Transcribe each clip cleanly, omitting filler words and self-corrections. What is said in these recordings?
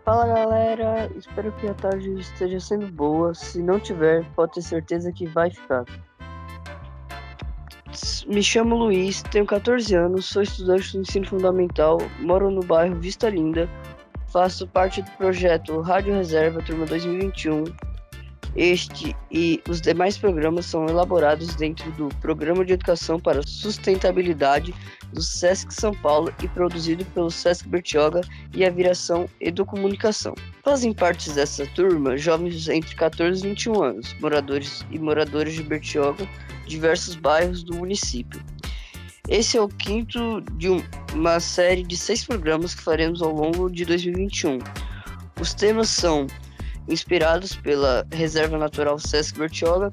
Fala galera, espero que a tarde esteja sendo boa. Se não tiver, pode ter certeza que vai ficar. Me chamo Luiz, tenho 14 anos, sou estudante do ensino fundamental, moro no bairro Vista Linda, faço parte do projeto Rádio Reserva Turma 2021. Este e os demais programas são elaborados dentro do Programa de Educação para Sustentabilidade do SESC São Paulo e produzido pelo SESC Bertioga e a Viração Educomunicação. Fazem parte dessa turma jovens entre 14 e 21 anos, moradores e moradoras de Bertioga, diversos bairros do município. Esse é o quinto de uma série de 6 programas que faremos ao longo de 2021. Os temas são inspirados pela Reserva Natural SESC Bertioga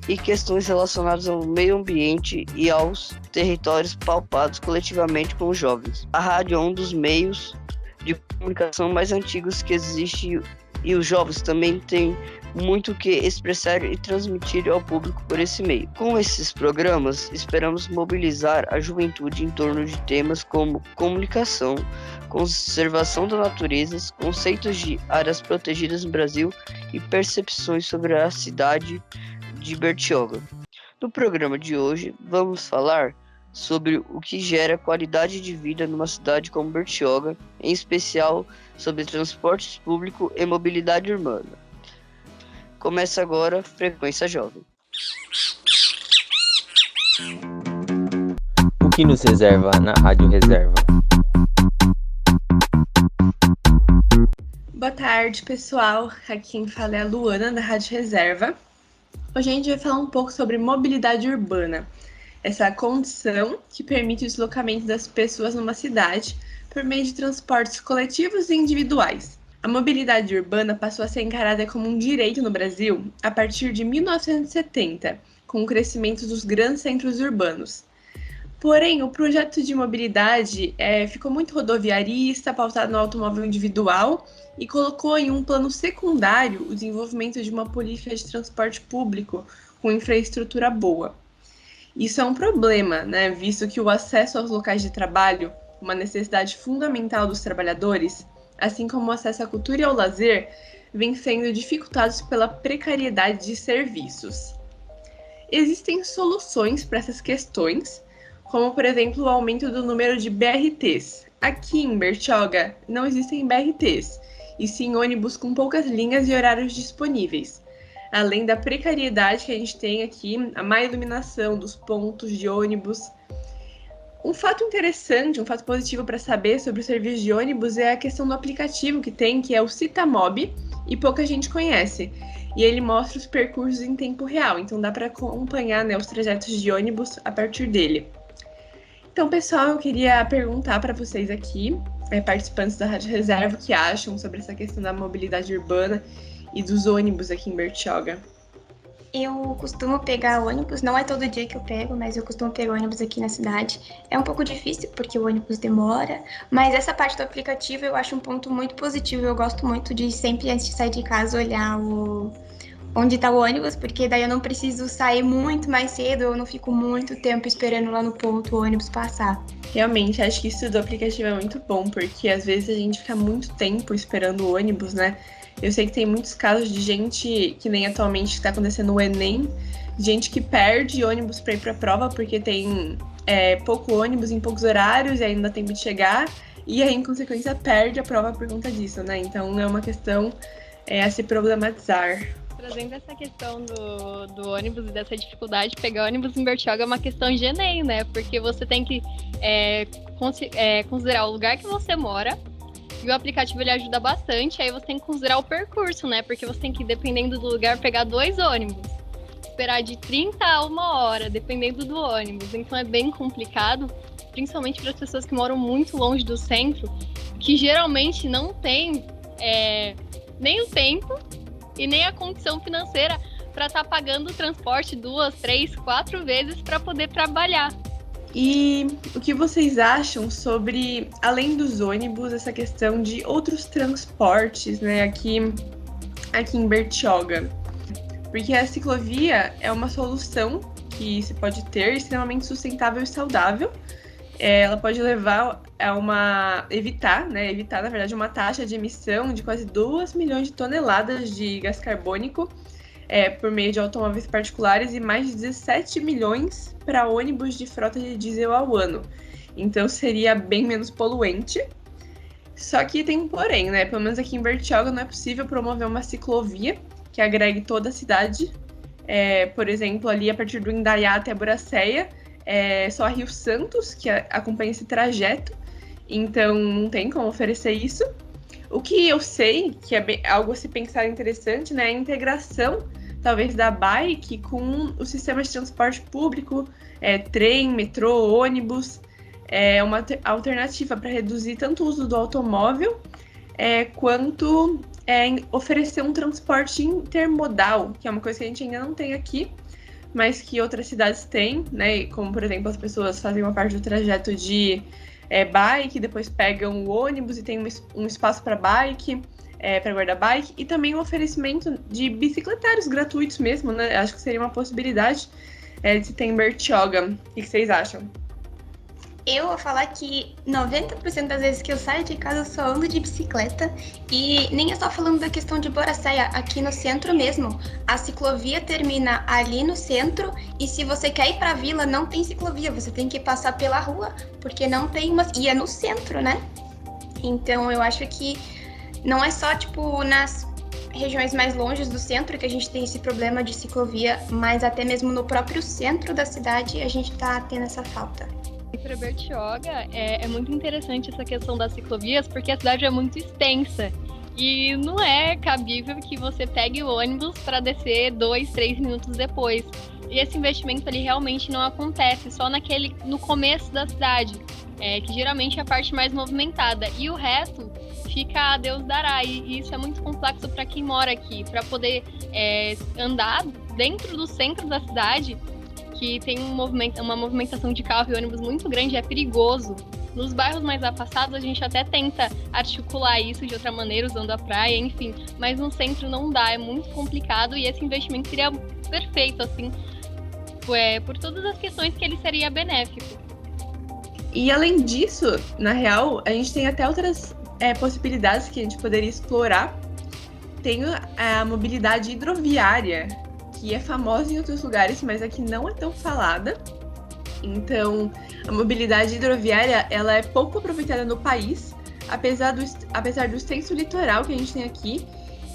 e questões relacionadas ao meio ambiente e aos territórios palpados coletivamente com os jovens. A rádio é um dos meios de comunicação mais antigos que existe e os jovens também têm muito o que expressar e transmitir ao público por esse meio. Com esses programas, esperamos mobilizar a juventude em torno de temas como comunicação, conservação da natureza, conceitos de áreas protegidas no Brasil e percepções sobre a cidade de Bertioga. No programa de hoje, vamos falar sobre o que gera qualidade de vida numa cidade como Bertioga, em especial sobre transportes públicos e mobilidade urbana. Começa agora Frequência Jovem. O que nos reserva na Rádio Reserva? Boa tarde, pessoal. Aqui quem fala é a Luana, da Rádio Reserva. Hoje a gente vai falar um pouco sobre mobilidade urbana, essa condição que permite o deslocamento das pessoas numa cidade por meio de transportes coletivos e individuais. A mobilidade urbana passou a ser encarada como um direito no Brasil a partir de 1970, com o crescimento dos grandes centros urbanos. Porém, o projeto de mobilidade ficou muito rodoviarista, pautado no automóvel individual e colocou em um plano secundário o desenvolvimento de uma política de transporte público com infraestrutura boa. Isso é um problema, né, visto que o acesso aos locais de trabalho, uma necessidade fundamental dos trabalhadores, assim como o acesso à cultura e ao lazer, vem sendo dificultados pela precariedade de serviços. Existem soluções para essas questões, como, por exemplo, o aumento do número de BRTs. Aqui em Bertioga não existem BRTs, e sim ônibus com poucas linhas e horários disponíveis. Além da precariedade que a gente tem aqui, a má iluminação dos pontos de ônibus. Um fato interessante, um fato positivo para saber sobre o serviço de ônibus é a questão do aplicativo que tem, que é o Citamob, e pouca gente conhece. E ele mostra os percursos em tempo real, então dá para acompanhar, né, os trajetos de ônibus a partir dele. Então, pessoal, eu queria perguntar para vocês aqui, participantes da Rádio Reserva, o que acham sobre essa questão da mobilidade urbana e dos ônibus aqui em Bertioga. Eu costumo pegar ônibus, não é todo dia que eu pego, mas eu costumo pegar ônibus aqui na cidade. É um pouco difícil porque o ônibus demora, mas essa parte do aplicativo eu acho um ponto muito positivo. Eu gosto muito de sempre, antes de sair de casa, olhar onde está o ônibus, porque daí eu não preciso sair muito mais cedo, eu não fico muito tempo esperando lá no ponto o ônibus passar. Realmente, acho que isso do aplicativo é muito bom, porque às vezes a gente fica muito tempo esperando o ônibus, né? Eu sei que tem muitos casos de gente, que nem atualmente está acontecendo o Enem, gente que perde ônibus para ir para a prova porque tem pouco ônibus em poucos horários e ainda dá tempo de chegar, e aí, em consequência, perde a prova por conta disso, né? Então, é uma questão a se problematizar. Trazendo essa questão do ônibus e dessa dificuldade de pegar ônibus em Bertioga é uma questão de Enem, né? Porque você tem que considerar o lugar que você mora. E o aplicativo ele ajuda bastante, aí você tem que considerar o percurso, né? Porque você tem que, dependendo do lugar, pegar 2 ônibus. Esperar de 30 a 1 hora, dependendo do ônibus. Então é bem complicado, principalmente para as pessoas que moram muito longe do centro, que geralmente não tem nem o tempo e nem a condição financeira para estar pagando o transporte 2, 3, 4 vezes para poder trabalhar. E o que vocês acham sobre, além dos ônibus, essa questão de outros transportes, né, aqui em Bertioga? Porque a ciclovia é uma solução que se pode ter extremamente sustentável e saudável. Ela pode levar evitar, na verdade, uma taxa de emissão de quase 2 milhões de toneladas de gás carbônico por meio de automóveis particulares e mais de 17 milhões para ônibus de frota de diesel ao ano. Então seria bem menos poluente. Só que tem um porém, né? Pelo menos aqui em Bertioga não é possível promover uma ciclovia que agregue toda a cidade. Por exemplo, ali a partir do Indaiá até Boracéia, só a Rio Santos que acompanha esse trajeto. Então não tem como oferecer isso. O que eu sei, que é algo a se pensar interessante, né? É a integração, talvez, da bike com o sistema de transporte público, trem, metrô, ônibus. É uma alternativa para reduzir tanto o uso do automóvel quanto oferecer um transporte intermodal, que é uma coisa que a gente ainda não tem aqui, mas que outras cidades têm, né? Como, por exemplo, as pessoas fazem uma parte do trajeto de bike, depois pegam o ônibus e tem um espaço para bike, para guardar bike, e também o oferecimento de bicicletários gratuitos mesmo, né? Acho que seria uma possibilidade de se ter em Bertioga. O que vocês acham? Eu vou falar que 90% das vezes que eu saio de casa eu só ando de bicicleta, e nem é só falando da questão de Boracéia, aqui no centro mesmo. A ciclovia termina ali no centro, e se você quer ir pra vila, não tem ciclovia, você tem que passar pela rua, porque não tem uma... E é no centro, né? Então eu acho que não é só, tipo, nas regiões mais longe do centro que a gente tem esse problema de ciclovia, mas até mesmo no próprio centro da cidade a gente tá tendo essa falta. E para Bertioga é muito interessante essa questão das ciclovias, porque a cidade é muito extensa e não é cabível que você pegue o ônibus para descer 2, 3 minutos depois. E esse investimento ali realmente não acontece, só no começo da cidade, que geralmente é a parte mais movimentada, e o resto fica a Deus dará, e isso é muito complexo para quem mora aqui, para poder andar dentro do centro da cidade, que tem uma movimentação de carro e ônibus muito grande, é perigoso. Nos bairros mais afastados, a gente até tenta articular isso de outra maneira, usando a praia, enfim. Mas no centro não dá, é muito complicado, e esse investimento seria perfeito, assim, por todas as questões que ele seria benéfico. E além disso, na real, a gente tem até outras possibilidades que a gente poderia explorar. Tem a mobilidade hidroviária, que é famosa em outros lugares, mas aqui não é tão falada. Então, a mobilidade hidroviária, ela é pouco aproveitada no país, apesar do extenso litoral que a gente tem aqui,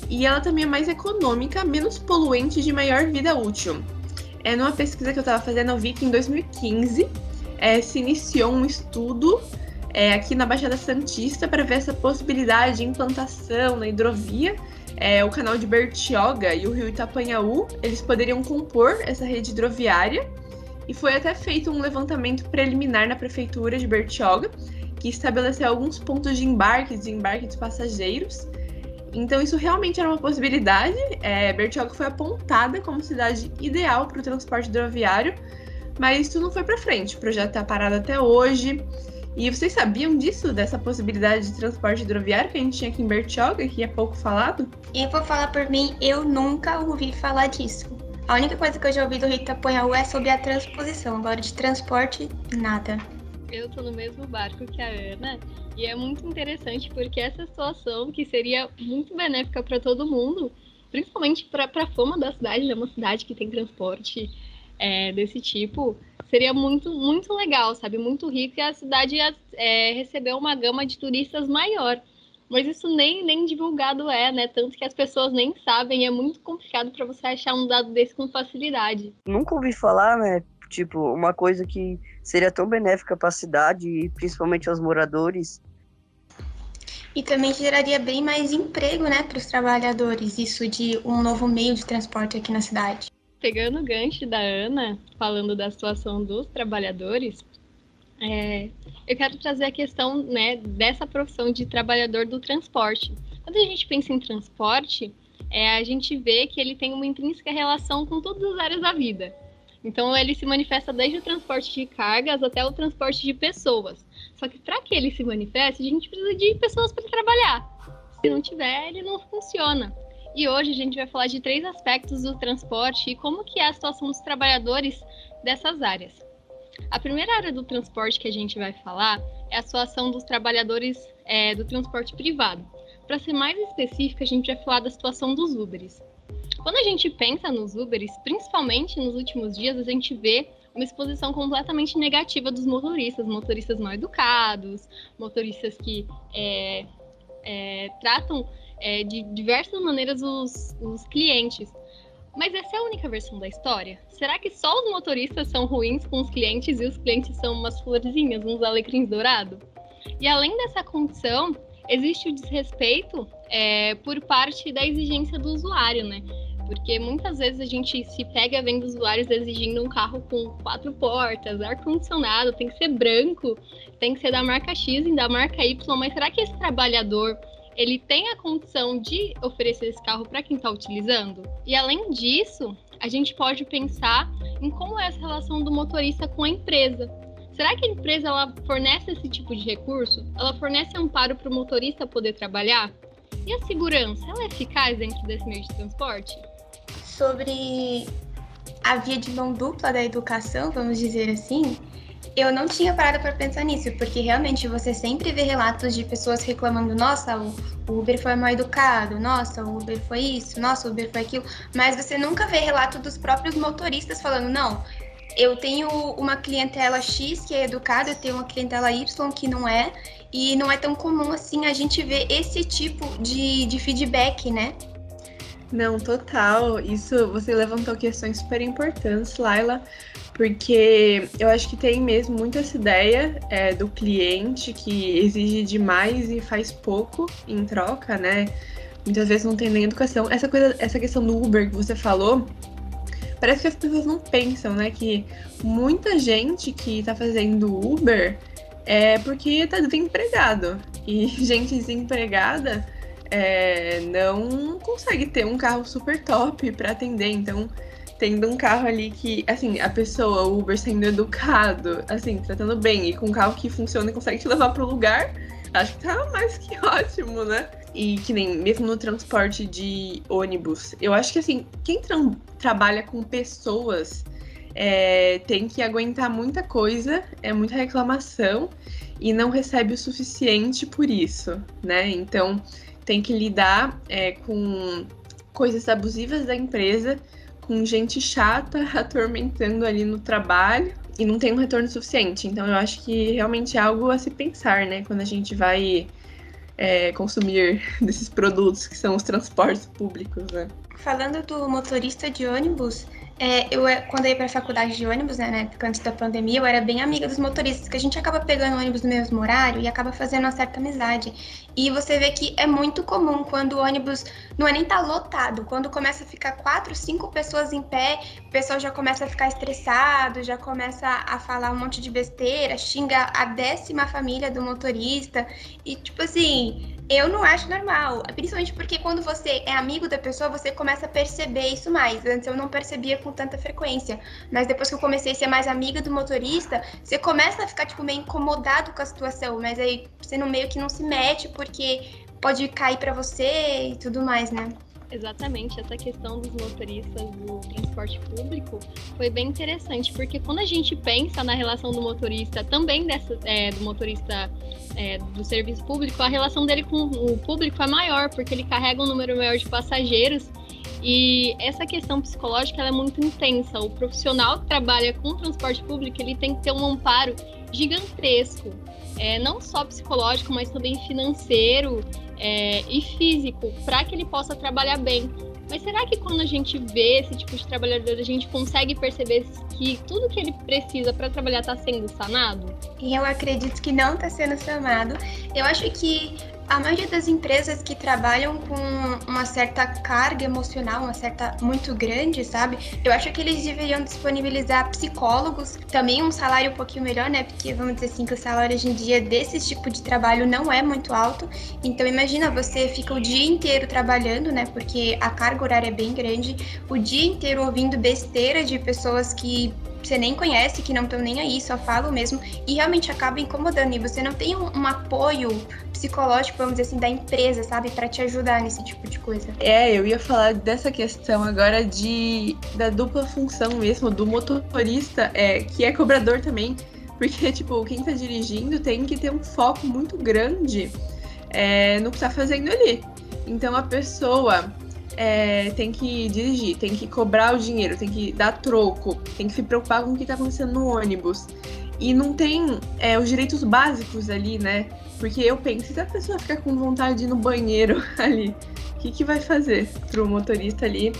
e ela também é mais econômica, menos poluente e de maior vida útil. Numa pesquisa que eu estava fazendo, eu vi que em 2015 se iniciou um estudo aqui na Baixada Santista para ver essa possibilidade de implantação na hidrovia. O canal de Bertioga e o rio Itapanhaú, eles poderiam compor essa rede hidroviária, e foi até feito um levantamento preliminar na prefeitura de Bertioga, que estabeleceu alguns pontos de embarque e desembarque dos passageiros. Então isso realmente era uma possibilidade. Bertioga foi apontada como cidade ideal para o transporte hidroviário, mas isso não foi para frente, o projeto está parado até hoje. E vocês sabiam disso, dessa possibilidade de transporte hidroviário que a gente tinha aqui em Bertioga, que é pouco falado? Eu vou falar por mim, eu nunca ouvi falar disso. A única coisa que eu já ouvi do rio Itapanhaú é sobre a transposição, agora de transporte, nada. Eu tô no mesmo barco que a Ana, e é muito interessante porque essa situação, que seria muito benéfica para todo mundo, principalmente para a fama da cidade, né? Uma cidade que tem transporte desse tipo, seria muito, muito legal, sabe? Muito rico, e a cidade ia receber uma gama de turistas maior. Mas isso nem divulgado né? Tanto que as pessoas nem sabem, e é muito complicado para você achar um dado desse com facilidade. Nunca ouvi falar, né? Tipo, uma coisa que seria tão benéfica para a cidade e principalmente aos moradores. E também geraria bem mais emprego, né, para os trabalhadores, isso de um novo meio de transporte aqui na cidade. Pegando o gancho da Ana, falando da situação dos trabalhadores, eu quero trazer a questão, né, dessa profissão de trabalhador do transporte. Quando a gente pensa em transporte, a gente vê que ele tem uma intrínseca relação com todas as áreas da vida. Então, ele se manifesta desde o transporte de cargas até o transporte de pessoas. Só que para que ele se manifeste, a gente precisa de pessoas para trabalhar. Se não tiver, ele não funciona. E hoje a gente vai falar de 3 aspectos do transporte e como que é a situação dos trabalhadores dessas áreas. A primeira área do transporte que a gente vai falar é a situação dos trabalhadores do transporte privado. Para ser mais específica, a gente vai falar da situação dos Uberes. Quando a gente pensa nos Uberes, principalmente nos últimos dias, a gente vê uma exposição completamente negativa dos motoristas mal educados, motoristas que tratam de diversas maneiras os clientes. Mas essa é a única versão da história? Será que só os motoristas são ruins com os clientes e os clientes são umas florzinhas, uns alecrins dourados? E além dessa condição, existe o desrespeito por parte da exigência do usuário, né? Porque muitas vezes a gente se pega vendo usuários exigindo um carro com 4 portas, ar-condicionado, tem que ser branco, tem que ser da marca X e da marca Y, mas será que esse trabalhador ele tem a condição de oferecer esse carro para quem está utilizando? E além disso, a gente pode pensar em como é essa relação do motorista com a empresa. Será que a empresa ela fornece esse tipo de recurso? Ela fornece amparo para o motorista poder trabalhar? E a segurança, ela é eficaz dentro desse meio de transporte? Sobre a via de mão dupla da educação, vamos dizer assim, eu não tinha parado para pensar nisso, porque realmente você sempre vê relatos de pessoas reclamando, nossa, o Uber foi mal educado, nossa, o Uber foi isso, nossa, o Uber foi aquilo, mas você nunca vê relato dos próprios motoristas falando, não, eu tenho uma clientela X que é educada, eu tenho uma clientela Y que não é, e não é tão comum assim a gente ver esse tipo de feedback, né? Não, total. Isso, você levantou questões super importantes, Laila, porque eu acho que tem mesmo muito essa ideia do cliente que exige demais e faz pouco em troca, né? Muitas vezes não tem nem educação. Essa questão do Uber que você falou, parece que as pessoas não pensam, né? Que muita gente que tá fazendo Uber é porque tá desempregado. E gente desempregada não consegue ter um carro super top para atender, então tendo um carro ali que, assim, a pessoa, o Uber sendo educado, assim, tratando bem e com um carro que funciona e consegue te levar pro lugar, acho que tá mais que ótimo, né? E que nem mesmo no transporte de ônibus, eu acho que, assim, quem trabalha com pessoas tem que aguentar muita coisa, muita reclamação e não recebe o suficiente por isso, né? Então tem que lidar com coisas abusivas da empresa, com gente chata atormentando ali no trabalho e não tem um retorno suficiente. Então eu acho que realmente é algo a se pensar, né? Quando a gente vai consumir desses produtos que são os transportes públicos, né? Falando do motorista de ônibus, quando eu ia para a faculdade de ônibus, né, na época antes da pandemia, eu era bem amiga dos motoristas, que a gente acaba pegando ônibus no mesmo horário e acaba fazendo uma certa amizade. E você vê que é muito comum quando o ônibus não nem tá lotado, quando começa a ficar 4, 5 pessoas em pé, o pessoal já começa a ficar estressado, já começa a falar um monte de besteira, xinga a 10ª família do motorista e tipo assim, eu não acho normal, principalmente porque quando você é amigo da pessoa, você começa a perceber isso mais. Antes eu não percebia com tanta frequência, mas depois que eu comecei a ser mais amiga do motorista, você começa a ficar tipo meio incomodado com a situação, mas aí você meio que não se mete porque pode cair para você e tudo mais, né? Exatamente, essa questão dos motoristas do transporte público foi bem interessante, porque quando a gente pensa na relação do motorista, também do motorista do serviço público, a relação dele com o público é maior, porque ele carrega um número maior de passageiros, e essa questão psicológica ela é muito intensa. O profissional que trabalha com transporte público, ele tem que ter um amparo gigantesco, não só psicológico, mas também financeiro e físico, para que ele possa trabalhar bem. Mas será que quando a gente vê esse tipo de trabalhador, a gente consegue perceber que tudo que ele precisa para trabalhar está sendo sanado? E eu acredito que não está sendo sanado. Eu acho que a maioria das empresas que trabalham com uma certa carga emocional, uma certa muito grande, sabe? Eu acho que eles deveriam disponibilizar psicólogos, também um salário um pouquinho melhor, né? Porque vamos dizer assim que o salário hoje em dia desse tipo de trabalho não é muito alto. Então imagina, você fica o dia inteiro trabalhando, né? Porque a carga horária é bem grande, o dia inteiro ouvindo besteira de pessoas que você nem conhece, que não estão nem aí, só falam mesmo, e realmente acaba incomodando. E você não tem um apoio psicológico, vamos dizer assim, da empresa, sabe? Pra te ajudar nesse tipo de coisa. Eu ia falar dessa questão agora da dupla função mesmo, do motorista, que é cobrador também, Porque, tipo, quem tá dirigindo tem que ter um foco muito grande no que tá fazendo ali. Então a pessoa tem que dirigir, tem que cobrar o dinheiro, tem que dar troco, tem que se preocupar com o que tá acontecendo no ônibus. E não tem os direitos básicos ali, né? Porque eu penso, se a pessoa ficar com vontade de ir no banheiro ali, o que vai fazer pro motorista ali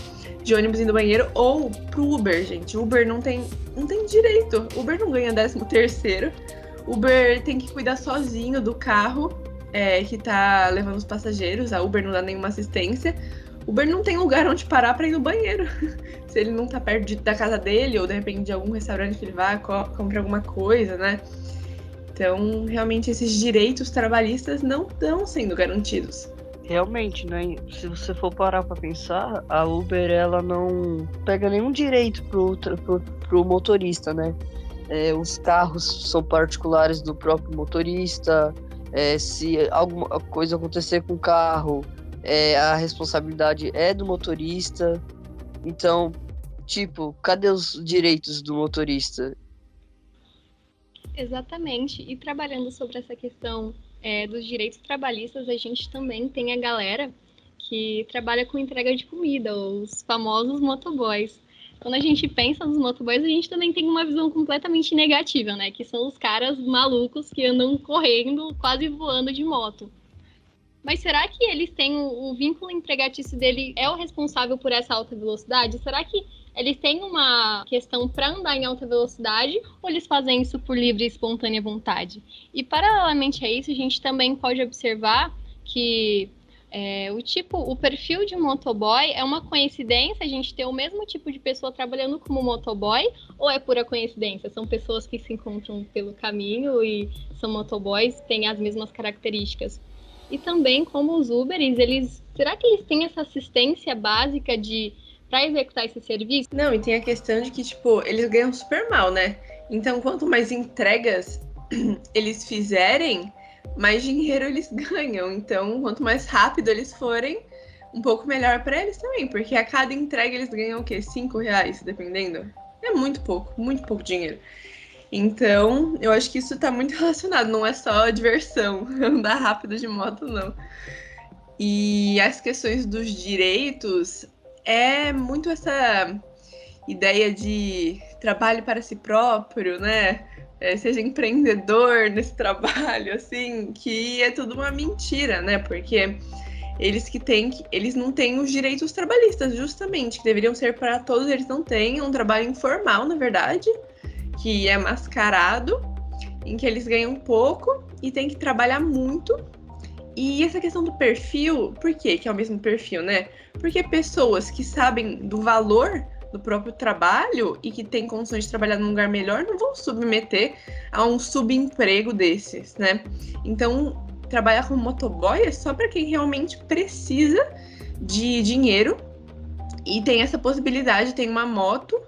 de ônibus ir no banheiro? Ou pro Uber, gente. Uber não tem direito. Uber não ganha 13º. Uber tem que cuidar sozinho do carro que tá levando os passageiros. A Uber não dá nenhuma assistência. Uber não tem lugar onde parar pra ir no banheiro. Se ele não tá perto da casa dele, ou de repente de algum restaurante que ele vai, compra alguma coisa, né? Então, realmente, esses direitos trabalhistas não estão sendo garantidos. Realmente, né? Se você for parar pra pensar, a Uber, ela não pega nenhum direito pro motorista, né? Os carros são particulares do próprio motorista. Se alguma coisa acontecer com o carro, a responsabilidade é do motorista. Então, tipo, cadê os direitos do motorista? Exatamente. E trabalhando sobre essa questão dos direitos trabalhistas, a gente também tem a galera que trabalha com entrega de comida, os famosos motoboys. Quando a gente pensa nos motoboys, a gente também tem uma visão completamente negativa, né? Que são os caras malucos que andam correndo, quase voando de moto. Mas será que eles têm o vínculo empregatício dele é o responsável por essa alta velocidade? Será que eles têm uma questão para andar em alta velocidade ou eles fazem isso por livre e espontânea vontade? E paralelamente a isso, a gente também pode observar que o perfil de motoboy é uma coincidência a gente ter o mesmo tipo de pessoa trabalhando como motoboy ou é pura coincidência? São pessoas que se encontram pelo caminho e são motoboys, têm as mesmas características. E também como os Uberes, será que eles têm essa assistência básica para executar esse serviço? Não, e tem a questão de que, tipo, eles ganham super mal, né? Então, quanto mais entregas eles fizerem, mais dinheiro eles ganham. Então, quanto mais rápido eles forem, um pouco melhor para eles também. Porque a cada entrega eles ganham o quê? R$5, dependendo? É muito pouco dinheiro. Então, eu acho que isso tá muito relacionado. Não é só diversão, andar rápido de moto, não. E as questões dos direitos é muito essa ideia de trabalho para si próprio, né? Seja empreendedor nesse trabalho, assim, que é tudo uma mentira, né? Porque eles não têm os direitos trabalhistas, justamente, que deveriam ser para todos, eles não têm. É um trabalho informal, na verdade, que é mascarado, em que eles ganham pouco e tem que trabalhar muito. E essa questão do perfil, por quê que é o mesmo perfil, né? Porque pessoas que sabem do valor do próprio trabalho e que têm condições de trabalhar num lugar melhor não vão submeter a um subemprego desses, né? Então, trabalhar como motoboy é só para quem realmente precisa de dinheiro e tem essa possibilidade, tem uma moto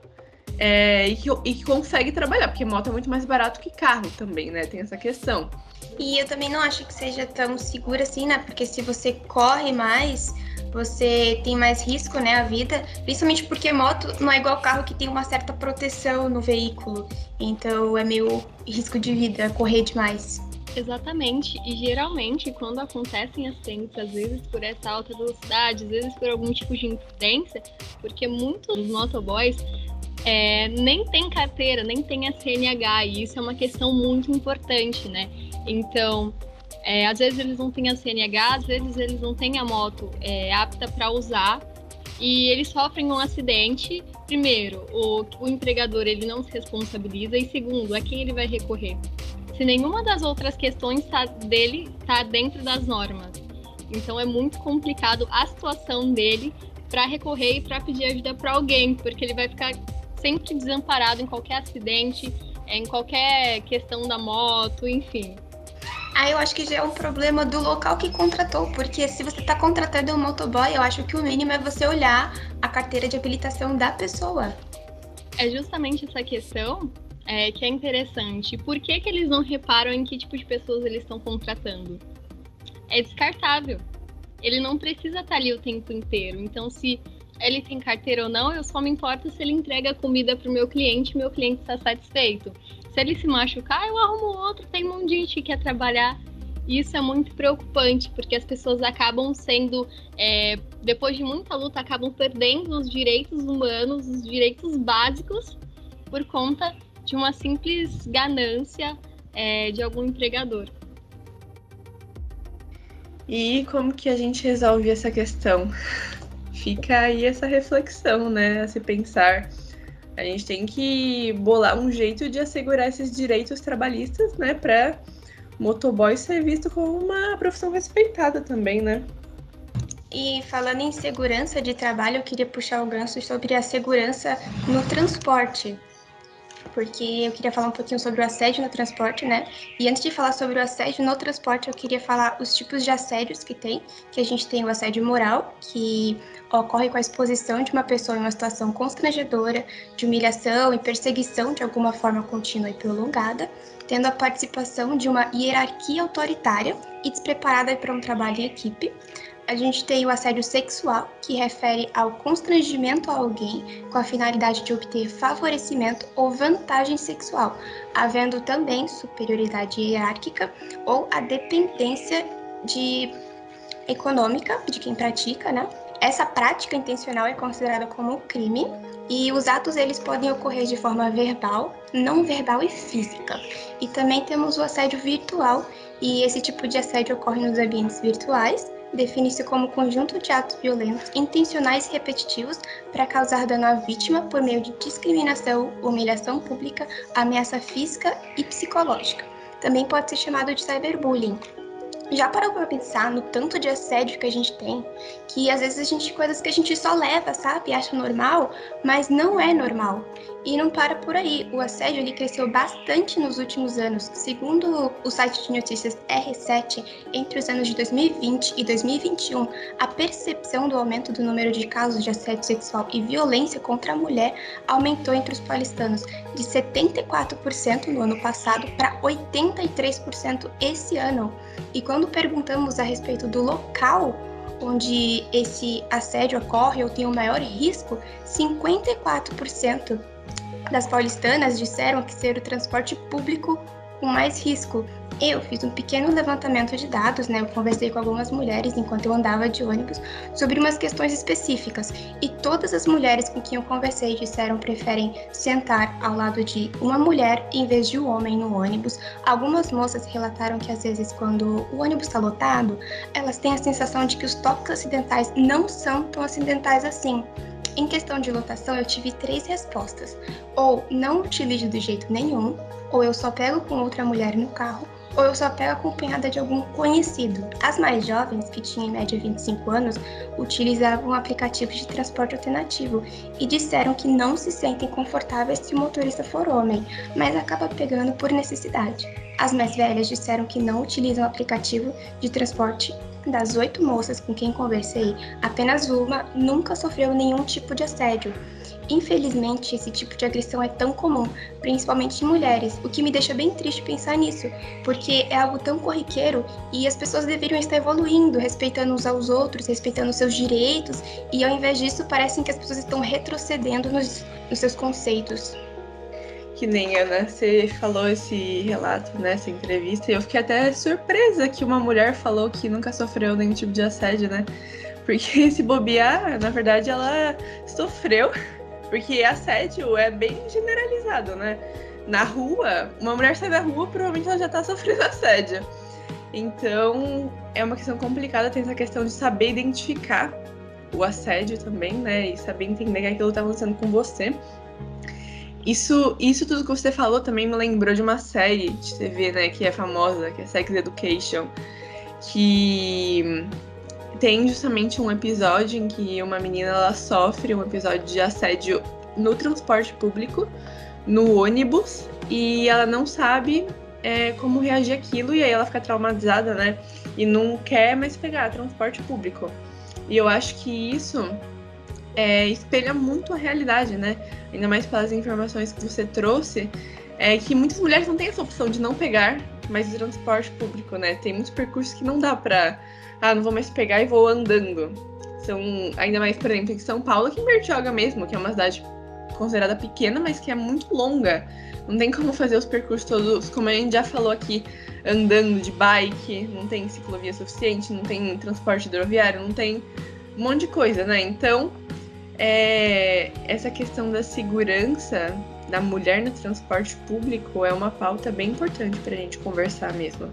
e que consegue trabalhar, porque moto é muito mais barato que carro também, né? Tem essa questão. E eu também não acho que seja tão seguro assim, né? Porque se você corre mais, você tem mais risco, né, a vida. Principalmente porque moto não é igual carro que tem uma certa proteção no veículo. Então é meio risco de vida, correr demais. Exatamente. E geralmente, quando acontecem acidentes, às vezes por essa alta velocidade, às vezes por algum tipo de imprudência, porque muitos motoboys nem tem carteira, nem tem a CNH, e isso é uma questão muito importante, né? Então, às vezes eles não têm a CNH, às vezes eles não têm a moto apta para usar, e eles sofrem um acidente. Primeiro, o empregador ele não se responsabiliza, e segundo, a quem ele vai recorrer? Se nenhuma das outras questões dele está dentro das normas. Então é muito complicado a situação dele para recorrer e para pedir ajuda para alguém, porque ele vai ficar sempre desamparado em qualquer acidente, em qualquer questão da moto, enfim. Eu acho que já é um problema do local que contratou, porque se você está contratando um motoboy, eu acho que o mínimo é você olhar a carteira de habilitação da pessoa. É justamente essa questão que é interessante. Por que eles não reparam em que tipo de pessoas eles estão contratando? É descartável. Ele não precisa estar ali o tempo inteiro. Então, se ele tem carteira ou não, eu só me importo se ele entrega a comida para o meu cliente está satisfeito. Se se ele se machucar, eu arrumo outro, tem um monte de gente que quer trabalhar. Isso é muito preocupante, porque as pessoas acabam sendo, depois de muita luta, acabam perdendo os direitos humanos, os direitos básicos, por conta de uma simples ganância de algum empregador. E como que a gente resolve essa questão? Fica aí essa reflexão, né, a se pensar. A gente tem que bolar um jeito de assegurar esses direitos trabalhistas, né, para motoboy ser visto como uma profissão respeitada também, né? E falando em segurança de trabalho, eu queria puxar o gancho sobre a segurança no transporte, porque eu queria falar um pouquinho sobre o assédio no transporte, né? E antes de falar sobre o assédio no transporte, eu queria falar os tipos de assédios que tem, que a gente tem o assédio moral, que ocorre com a exposição de uma pessoa em uma situação constrangedora, de humilhação e perseguição de alguma forma contínua e prolongada, tendo a participação de uma hierarquia autoritária e despreparada para um trabalho em equipe. A gente tem o assédio sexual, que refere ao constrangimento a alguém com a finalidade de obter favorecimento ou vantagem sexual, havendo também superioridade hierárquica ou a dependência econômica de quem pratica, né? Essa prática intencional é considerada como crime e os atos eles podem ocorrer de forma verbal, não verbal e física. E também temos o assédio virtual, e esse tipo de assédio ocorre nos ambientes virtuais. Define-se como conjunto de atos violentos, intencionais e repetitivos para causar dano à vítima por meio de discriminação, humilhação pública, ameaça física e psicológica. Também pode ser chamado de cyberbullying. Já parou pra pensar no tanto de assédio que a gente tem, que às vezes coisas que a gente só leva, sabe, acha normal, mas não é normal. E não para por aí, o assédio ele cresceu bastante nos últimos anos. Segundo o site de notícias R7, entre os anos de 2020 e 2021, a percepção do aumento do número de casos de assédio sexual e violência contra a mulher aumentou entre os paulistanos de 74% no ano passado para 83% esse ano. E quando perguntamos a respeito do local onde esse assédio ocorre ou tem o maior risco, 54% das paulistanas disseram que ser o transporte público com mais risco. Eu fiz um pequeno levantamento de dados, né? Eu conversei com algumas mulheres enquanto eu andava de ônibus sobre umas questões específicas. E todas as mulheres com quem eu conversei disseram que preferem sentar ao lado de uma mulher em vez de um homem no ônibus. Algumas moças relataram que às vezes quando o ônibus está lotado, elas têm a sensação de que os toques acidentais não são tão acidentais assim. Em questão de lotação, eu tive 3 respostas. Ou não utilizo de jeito nenhum, ou eu só pego com outra mulher no carro, ou eu só pego acompanhada de algum conhecido. As mais jovens, que tinham em média 25 anos, utilizavam aplicativos de transporte alternativo e disseram que não se sentem confortáveis se o motorista for homem, mas acaba pegando por necessidade. As mais velhas disseram que não utilizam aplicativo de transporte. Das 8 moças com quem conversei, apenas uma nunca sofreu nenhum tipo de assédio. Infelizmente, esse tipo de agressão é tão comum, principalmente em mulheres, o que me deixa bem triste pensar nisso, porque é algo tão corriqueiro e as pessoas deveriam estar evoluindo, respeitando uns aos outros, respeitando seus direitos, e ao invés disso, parecem que as pessoas estão retrocedendo nos seus conceitos. Que nem Ana, você falou esse relato nessa entrevista e eu fiquei até surpresa que uma mulher falou que nunca sofreu nenhum tipo de assédio, né? Porque se bobear, na verdade ela sofreu, porque assédio é bem generalizado, né? Na rua, uma mulher sai da rua, provavelmente ela já tá sofrendo assédio. Então, é uma questão complicada, tem essa questão de saber identificar o assédio também, né? E saber entender que aquilo tá acontecendo com você. Isso tudo que você falou também me lembrou de uma série de TV, né, que é famosa, que é Sex Education, que tem justamente um episódio em que uma menina ela sofre um episódio de assédio no transporte público, no ônibus, e ela não sabe como reagir àquilo, e aí ela fica traumatizada, né, e não quer mais pegar transporte público. E eu acho que isso espelha muito a realidade, né? Ainda mais pelas informações que você trouxe, que muitas mulheres não têm essa opção de não pegar mais o transporte público, né? Tem muitos percursos que não dá pra... não vou mais pegar e vou andando. São, ainda mais, por exemplo, em São Paulo, aqui em Bertioga mesmo, que é uma cidade considerada pequena, mas que é muito longa Não tem como fazer os percursos todos, como a gente já falou aqui, andando de bike, não tem ciclovia suficiente, não tem transporte hidroviário, não tem um monte de coisa, né? Então, essa questão da segurança da mulher no transporte público é uma pauta bem importante para a gente conversar mesmo.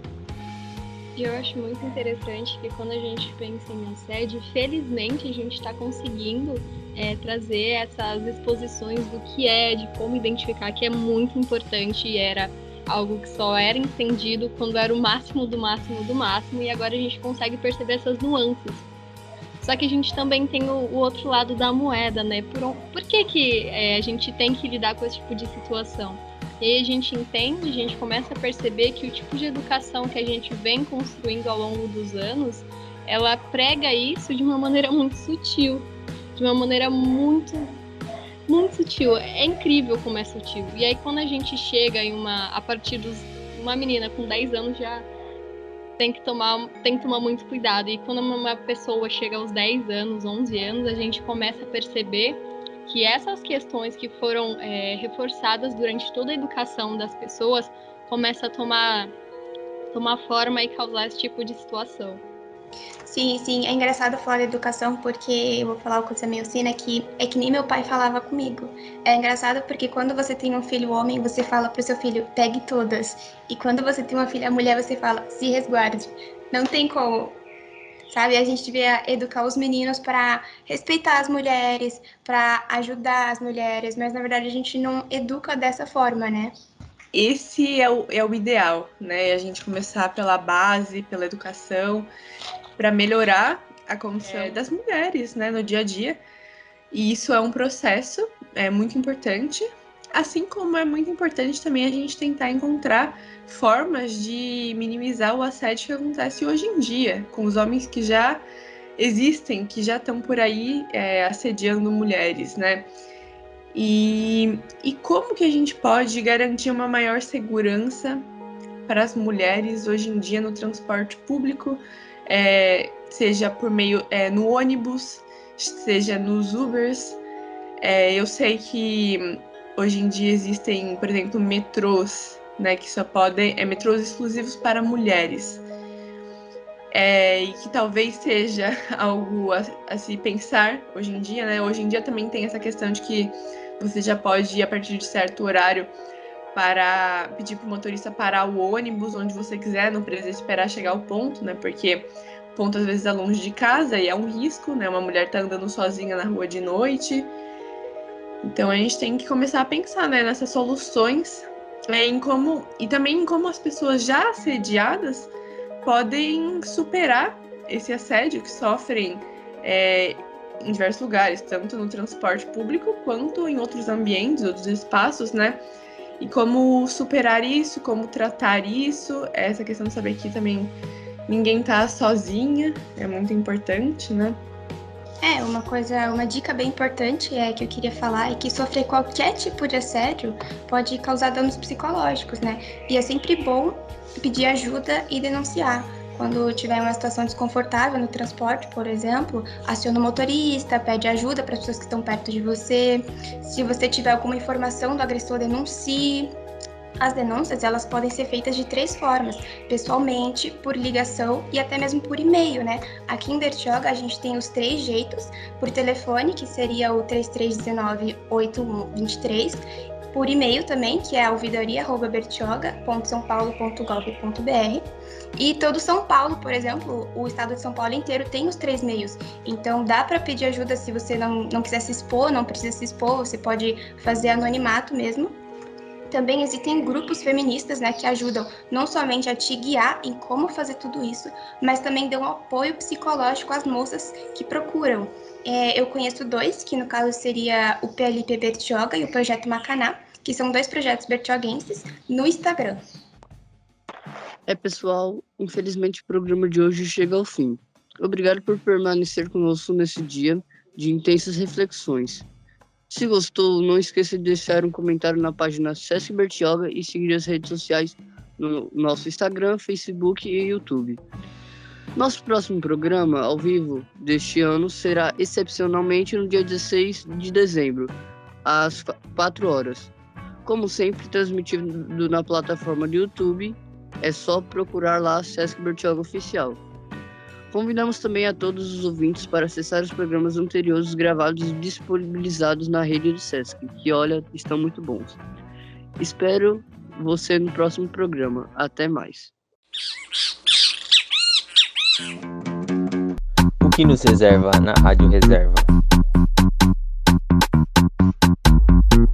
E eu acho muito interessante que quando a gente pensa em assédio, felizmente a gente está conseguindo trazer essas exposições do que de como identificar, que é muito importante e era algo que só era entendido quando era o máximo do máximo do máximo, e agora a gente consegue perceber essas nuances. Só que a gente também tem o outro lado da moeda, né? Por que a gente tem que lidar com esse tipo de situação? E aí a gente entende, a gente começa a perceber que o tipo de educação que a gente vem construindo ao longo dos anos, ela prega isso de uma maneira muito sutil, de uma maneira muito, muito sutil. É incrível como é sutil. E aí quando a gente chega a partir uma menina com 10 anos já tem que tomar muito cuidado. E quando uma pessoa chega aos 10 anos, 11 anos, a gente começa a perceber que essas questões que foram reforçadas durante toda a educação das pessoas começam a tomar forma e causar esse tipo de situação. Sim, é engraçado falar de educação porque eu vou falar uma coisa meio assim, né, que é que nem meu pai falava comigo. É engraçado porque quando você tem um filho homem, você fala pro seu filho, pegue todas. E quando você tem uma filha mulher, você fala, se resguarde. Não tem como, sabe? A gente devia educar os meninos para respeitar as mulheres, para ajudar as mulheres, mas na verdade a gente não educa dessa forma, né? Esse é o ideal, né? A gente começar pela base, pela educação, para melhorar a condição das mulheres, né, no dia a dia. E isso é um processo muito importante, assim como é muito importante também a gente tentar encontrar formas de minimizar o assédio que acontece hoje em dia, com os homens que já existem, que já estão por aí assediando mulheres, né? E como que a gente pode garantir uma maior segurança para as mulheres hoje em dia no transporte público, seja por meio no ônibus, seja nos Ubers. Eu sei que hoje em dia existem, por exemplo, metrôs, né, que só podem metrôs exclusivos para mulheres. E que talvez seja algo a se pensar hoje em dia, né? Hoje em dia também tem essa questão de que você já pode ir a partir de certo horário para pedir para o motorista parar o ônibus onde você quiser, não precisa esperar chegar ao ponto, né? Porque o ponto às vezes é longe de casa e é um risco, né? Uma mulher tá andando sozinha na rua de noite. Então a gente tem que começar a pensar, né, nessas soluções e também em como as pessoas já assediadas podem superar esse assédio que sofrem em diversos lugares, tanto no transporte público quanto em outros ambientes, outros espaços, né? E como superar isso, como tratar isso, essa questão de saber que também ninguém tá sozinha, é muito importante, né? Uma dica bem importante que eu queria falar é que sofrer qualquer tipo de assédio pode causar danos psicológicos, né? E é sempre bom pedir ajuda e denunciar. Quando tiver uma situação desconfortável no transporte, por exemplo, aciona o motorista, pede ajuda para as pessoas que estão perto de você. Se você tiver alguma informação do agressor, denuncie. As denúncias, elas podem ser feitas de 3 formas: pessoalmente, por ligação e até mesmo por e-mail, né? Aqui em Bertioga a gente tem os 3 jeitos: por telefone, que seria o 3319-8123, por e-mail também, que é ouvidoria@bertioga.saopaulo.gov.br. E todo São Paulo, por exemplo, o estado de São Paulo inteiro tem os 3 meios. Então dá para pedir ajuda se você não quiser se expor, não precisa se expor, você pode fazer anonimato mesmo. Também existem grupos feministas, né, que ajudam não somente a te guiar em como fazer tudo isso, mas também dão apoio psicológico às moças que procuram. Eu conheço 2, que no caso seria o PLP Bertioga e o Projeto Macaná, que são 2 projetos bertioguenses no Instagram. Pessoal, infelizmente o programa de hoje chega ao fim. Obrigado por permanecer conosco nesse dia de intensas reflexões. Se gostou, não esqueça de deixar um comentário na página Sesc Bertioga e seguir as redes sociais no nosso Instagram, Facebook e YouTube. Nosso próximo programa ao vivo deste ano será excepcionalmente no dia 16 de dezembro, às 4 horas. como sempre, transmitido na plataforma do YouTube. É só procurar lá Sesc Bertioga Oficial. Convidamos também a todos os ouvintes para acessar os programas anteriores gravados e disponibilizados na rede do Sesc, que, olha, estão muito bons. Espero você no próximo programa. Até mais. O que nos reserva na Rádio Reserva?